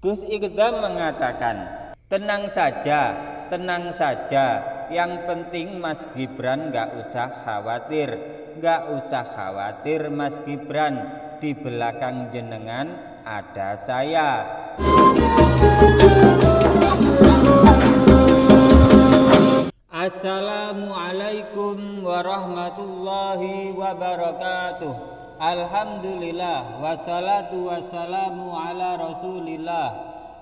Gus Ikdam mengatakan, tenang saja, yang penting Mas Gibran gak usah khawatir Mas Gibran, di belakang jenengan ada saya. Assalamualaikum warahmatullahi wabarakatuh. Alhamdulillah wassalatu wassalamu ala rasulillah.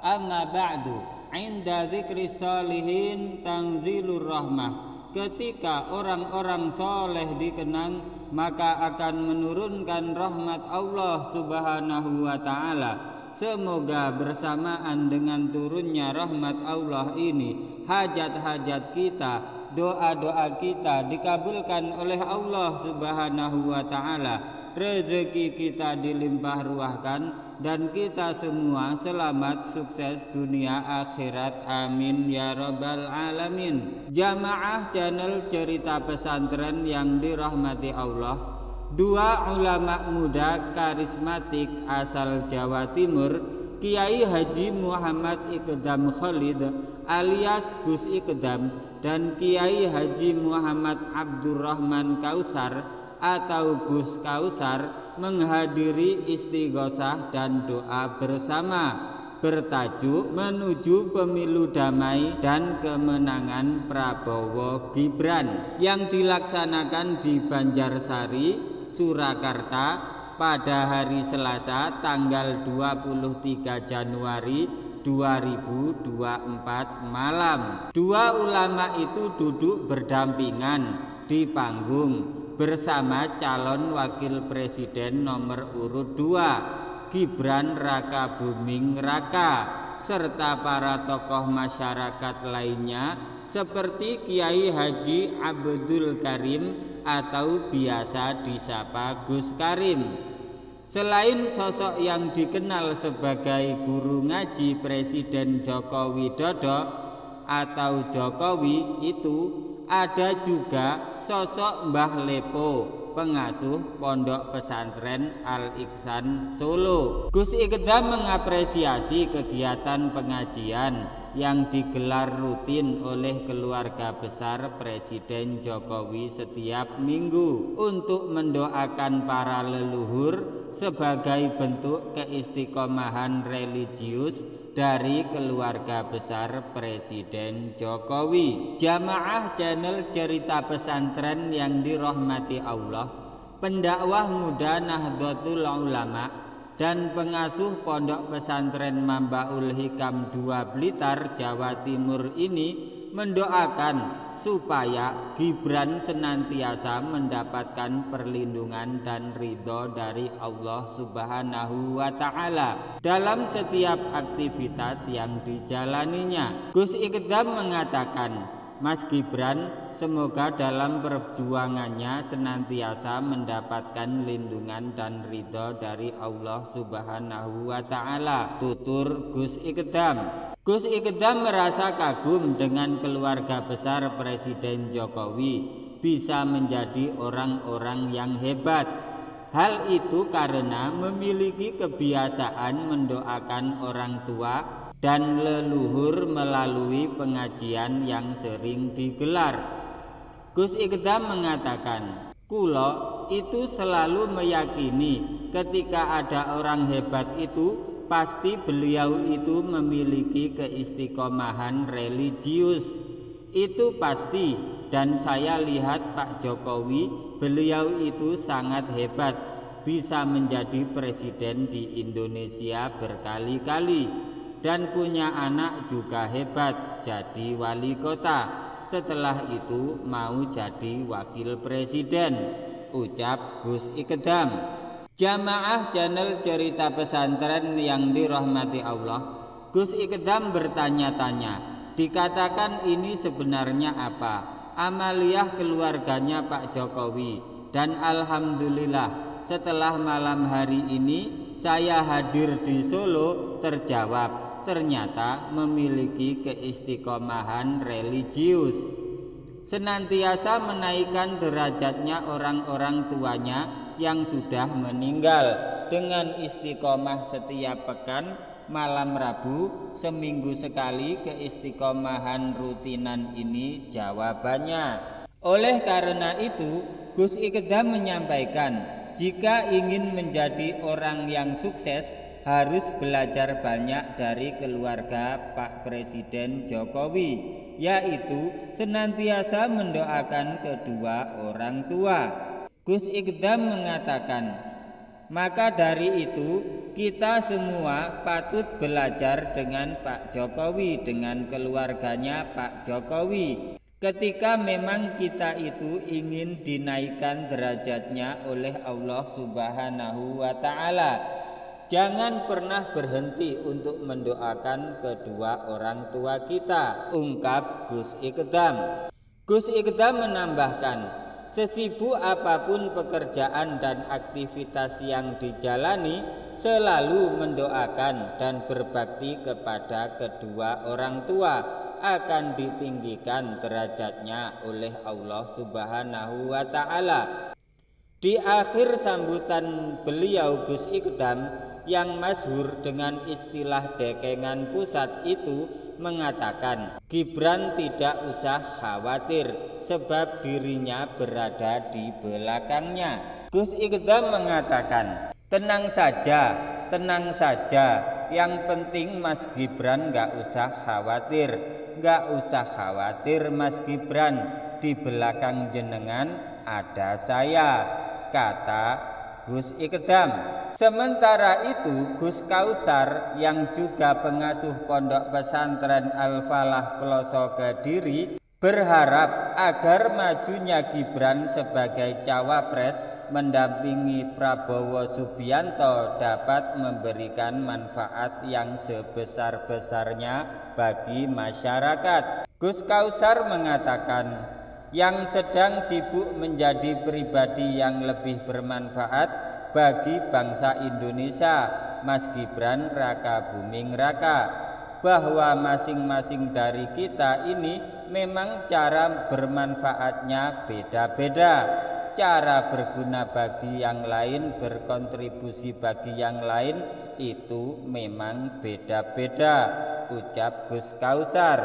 Amma ba'du, inda dzikri salihin tanzilur rahmah. Ketika orang-orang soleh dikenang, maka akan menurunkan rahmat Allah subhanahu wa ta'ala. Semoga bersamaan dengan turunnya rahmat Allah ini, hajat-hajat kita, doa-doa kita dikabulkan oleh Allah subhanahu wa ta'ala, rezeki kita dilimpah ruahkan, dan kita semua selamat sukses dunia akhirat, amin ya rabbal alamin. Jamaah channel Cerita Pesantren yang dirahmati Allah, dua ulama muda karismatik asal Jawa Timur, Kiai Haji Muhammad Ikdam Khalid alias Gus Ikdam dan Kiai Haji Muhammad Abdurrahman Kausar atau Gus Kausar menghadiri istighosah dan doa bersama bertajuk menuju pemilu damai dan kemenangan Prabowo Gibran yang dilaksanakan di Banjarsari, Surakarta pada hari Selasa tanggal 23 Januari 2024 malam. Dua ulama itu duduk berdampingan di panggung bersama calon wakil presiden nomor urut 2 Gibran Raka Buming Raka serta para tokoh masyarakat lainnya seperti Kiai Haji Abdul Karim atau biasa disapa Gus Karim. Selain sosok yang dikenal sebagai guru ngaji Presiden Joko Widodo atau Jokowi itu, ada juga sosok Mbah Lepo, pengasuh Pondok Pesantren Al-Ihsan Solo. Gus Ikdam mengapresiasi kegiatan pengajian yang digelar rutin oleh keluarga besar Presiden Jokowi setiap minggu untuk mendoakan para leluhur sebagai bentuk keistiqomahan religius dari keluarga besar Presiden Jokowi. Jamaah channel Cerita Pesantren yang dirahmati Allah, pendakwah muda Nahdlatul Ulama dan pengasuh Pondok Pesantren Mambaul Hikam 2 Blitar, Jawa Timur ini mendoakan supaya Gibran senantiasa mendapatkan perlindungan dan ridho dari Allah Subhanahu wa ta'ala dalam setiap aktivitas yang dijalaninya. Gus Ikdam mengatakan, Mas Gibran semoga dalam perjuangannya senantiasa mendapatkan lindungan dan ridho dari Allah Subhanahu wa ta'ala, tutur Gus Ikdam. Gus Ikdam merasa kagum dengan keluarga besar Presiden Jokowi bisa menjadi orang-orang yang hebat. Hal itu karena memiliki kebiasaan mendoakan orang tua dan leluhur melalui pengajian yang sering digelar. Gus Ikdam mengatakan, "Kulo itu selalu meyakini ketika ada orang hebat itu pasti beliau itu memiliki keistiqomahan religius. Itu pasti, dan saya lihat Pak Jokowi, beliau itu sangat hebat, bisa menjadi presiden di Indonesia berkali-kali. Dan punya anak juga hebat, jadi wali kota. Setelah itu mau jadi wakil presiden," ucap Gus Ikdam. Jamaah channel Cerita Pesantren yang dirahmati Allah, Gus Ikdam bertanya-tanya, dikatakan ini sebenarnya apa? Amaliyah keluarganya Pak Jokowi. Dan alhamdulillah setelah malam hari ini saya hadir di Solo, terjawab ternyata memiliki keistiqomahan religius. Senantiasa menaikkan derajatnya orang-orang tuanya yang sudah meninggal dengan istiqomah setiap pekan malam Rabu seminggu sekali keistiqomahan rutinan ini? Jawabannya, oleh karena itu Gus Ikdam menyampaikan, jika ingin menjadi orang yang sukses harus belajar banyak dari keluarga Pak Presiden Jokowi, yaitu senantiasa mendoakan kedua orang tua. Gus Ikdam mengatakan, maka dari itu kita semua patut belajar dengan Pak Jokowi, dengan keluarganya Pak Jokowi. Ketika memang kita itu ingin dinaikkan derajatnya oleh Allah Subhanahu wa Ta'ala, jangan pernah berhenti untuk mendoakan kedua orang tua kita, ungkap Gus Ikdam. Gus Ikdam menambahkan, sesibuk apapun pekerjaan dan aktivitas yang dijalani, selalu mendoakan dan berbakti kepada kedua orang tua akan ditinggikan derajatnya oleh Allah Subhanahu wa Ta'ala. Di akhir sambutan beliau, Gus Ikdam yang masyhur dengan istilah dekengan pusat itu mengatakan, Gibran tidak usah khawatir sebab dirinya berada di belakangnya. Gus Ikdam mengatakan, tenang saja, yang penting Mas Gibran gak usah khawatir. Gak usah khawatir Mas Gibran, di belakang jenengan ada saya, kata Gus Ikdam. Sementara itu Gus Kausar yang juga pengasuh Pondok Pesantren Al-Falah Peloso Kediri berharap agar majunya Gibran sebagai cawapres mendampingi Prabowo Subianto dapat memberikan manfaat yang sebesar-besarnya bagi masyarakat. Gus Kausar mengatakan, yang sedang sibuk menjadi pribadi yang lebih bermanfaat bagi bangsa Indonesia, Mas Gibran Raka Buming Raka, bahwa masing-masing dari kita ini memang cara bermanfaatnya beda-beda, cara berguna bagi yang lain, berkontribusi bagi yang lain itu memang beda-beda, ucap Gus Kausar.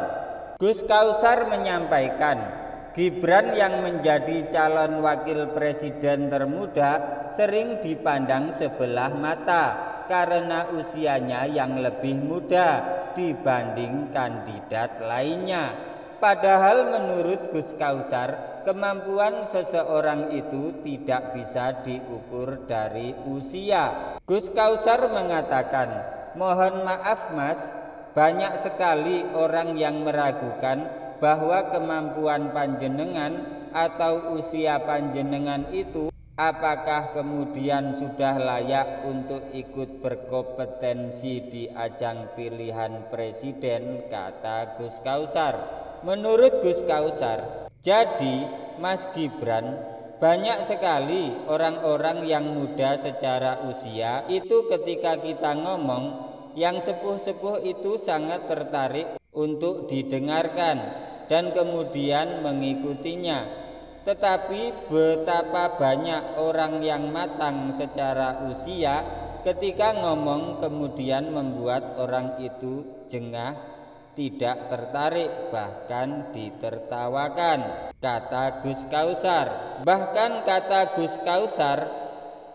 Gus Kausar menyampaikan, Gibran yang menjadi calon wakil presiden termuda sering dipandang sebelah mata karena usianya yang lebih muda dibanding kandidat lainnya. Padahal menurut Gus Kausar, kemampuan seseorang itu tidak bisa diukur dari usia. Gus Kausar mengatakan, mohon maaf Mas, banyak sekali orang yang meragukan bahwa kemampuan panjenengan atau usia panjenengan itu apakah kemudian sudah layak untuk ikut berkompetensi di ajang pilihan presiden, kata Gus Kausar. Menurut Gus Kausar, jadi Mas Gibran, banyak sekali orang-orang yang muda secara usia itu ketika kita ngomong, yang sepuh-sepuh itu sangat tertarik untuk didengarkan dan kemudian mengikutinya. Tetapi betapa banyak orang yang matang secara usia ketika ngomong kemudian membuat orang itu jengah, tidak tertarik, bahkan ditertawakan, kata Gus Kausar. Bahkan kata Gus Kausar,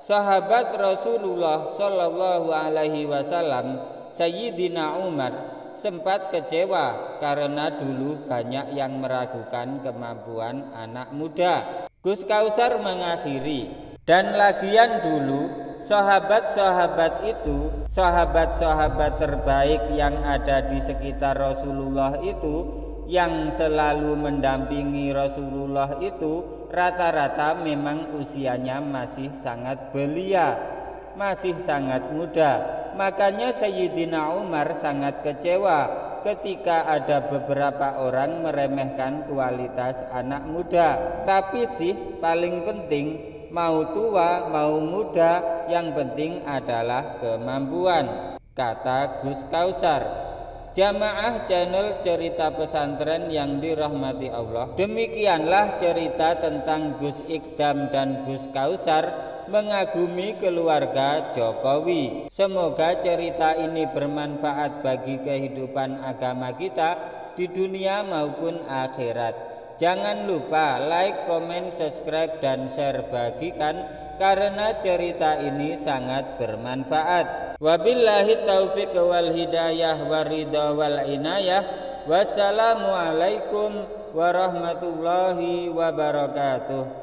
sahabat Rasulullah Shallallahu Alaihi Wasallam Sayyidina Umar sempat kecewa karena dulu banyak yang meragukan kemampuan anak muda. Gus Kausar mengakhiri, dan lagian dulu sahabat-sahabat itu, sahabat-sahabat terbaik yang ada di sekitar Rasulullah itu, yang selalu mendampingi Rasulullah itu rata-rata memang usianya masih sangat belia, masih sangat muda. Makanya Sayyidina Umar sangat kecewa ketika ada beberapa orang meremehkan kualitas anak muda. Tapi sih paling penting, mau tua mau muda, yang penting adalah kemampuan, kata Gus Kausar. Jamaah channel Cerita Pesantren yang dirahmati Allah, demikianlah cerita tentang Gus Ikdam dan Gus Kausar mengagumi keluarga Jokowi. Semoga cerita ini bermanfaat bagi kehidupan agama kita di dunia maupun akhirat. Jangan lupa like, komen, subscribe, dan share, bagikan karena cerita ini sangat bermanfaat. Wabillahi taufiq wal hidayah waridha wal inayah. Wassalamualaikum warahmatullahi wabarakatuh.